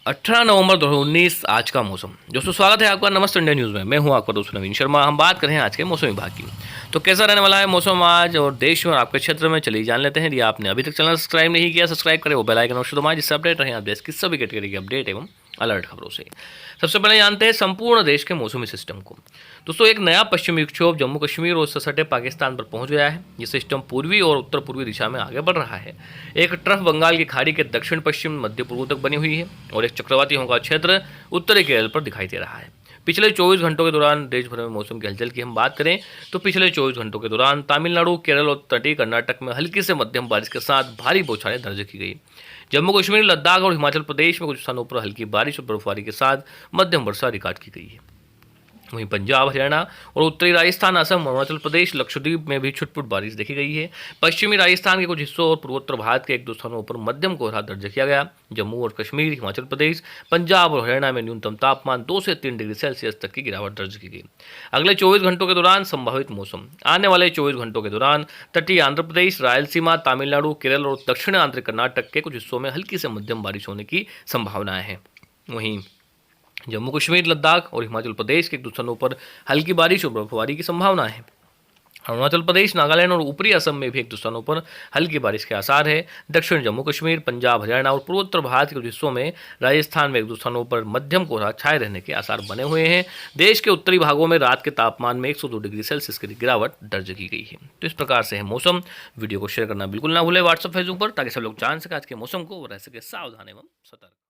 18 नवंबर 2019 आज का मौसम। दोस्तों स्वागत है आपका नमस्ते इंडिया न्यूज़ में। मैं हूं आपका दोस्त नवीन शर्मा। हम बात करें आज के मौसम विभाग की। तो कैसा रहने वाला है मौसम आज और देश में और आपके क्षेत्र में, चलिए जान लेते हैं। यदि आपने अभी तक चैनल सब्सक्राइब नहीं किया, सब्सक्राइब करें, वो बेल आइकन अवश्य दबाएं, जिससे अपडेट रहें आप देश की सभी कैटेगरी की अपडेट एवं अलर्ट खबरों से। सबसे पहले जानते हैं संपूर्ण देश के मौसमी सिस्टम को। दोस्तों एक नया पश्चिमी विक्षोभ जम्मू कश्मीर और उससे सटे पाकिस्तान पर पहुंच गया है। ये सिस्टम पूर्वी और उत्तर पूर्वी दिशा में आगे बढ़ रहा है। एक ट्रफ बंगाल की खाड़ी के दक्षिण पश्चिम मध्य पूर्व तक बनी हुई है और एक चक्रवाती होगा क्षेत्र उत्तरी केरल पर दिखाई दे रहा है। पिछले 24 घंटों के दौरान देश भर में मौसम की हलचल की हम बात करें तो पिछले 24 घंटों के दौरान तमिलनाडु, केरल और तटीय कर्नाटक में हल्की से मध्यम बारिश के साथ भारी बौछारें दर्ज की गई। जम्मू कश्मीर, लद्दाख और हिमाचल प्रदेश में कुछ स्थानों पर हल्की बारिश और बर्फबारी के साथ मध्यम वर्षा रिकॉर्ड की गई है। वहीं पंजाब, हरियाणा और उत्तरी राजस्थान, असम, अरुणाचल प्रदेश, लक्षद्वीप में भी छुटपुट बारिश देखी गई है। पश्चिमी राजस्थान के कुछ हिस्सों और पूर्वोत्तर भारत के एक दो स्थानों पर मध्यम कोहरा दर्ज किया गया। जम्मू और कश्मीर, हिमाचल प्रदेश, पंजाब और हरियाणा में न्यूनतम तापमान 2 से 3 डिग्री सेल्सियस तक की गिरावट दर्ज की गई। अगले 24 घंटों के दौरान संभावित मौसम। आने वाले 24 घंटों के दौरान तटीय आंध्र प्रदेश, रायलसीमा, तमिलनाडु, केरल और दक्षिण आंध्र कर्नाटक के कुछ हिस्सों में हल्की से मध्यम बारिश होने की संभावनाएं हैं। वहीं जम्मू कश्मीर, लद्दाख और हिमाचल प्रदेश के कुछ स्थानों पर हल्की बारिश और बर्फबारी की संभावना है। अरुणाचल प्रदेश, नागालैंड और ऊपरी असम में भी एक दो स्थानों पर हल्की बारिश के आसार है। दक्षिण जम्मू कश्मीर, पंजाब, हरियाणा और पूर्वोत्तर भारत के कुछ हिस्सों में, राजस्थान में एक दो स्थानों पर मध्यम कोहरा छाए रहने के आसार बने हुए हैं। देश के उत्तरी भागों में रात के तापमान में 102 डिग्री सेल्सियस की गिरावट दर्ज की गई है। तो इस प्रकार से है मौसम। वीडियो को शेयर करना बिल्कुल ना भूलें व्हाट्सएप, फेसबुक पर, ताकि सब लोग जान सकें आज के मौसम को और रह सके सावधान एवं सतर्क।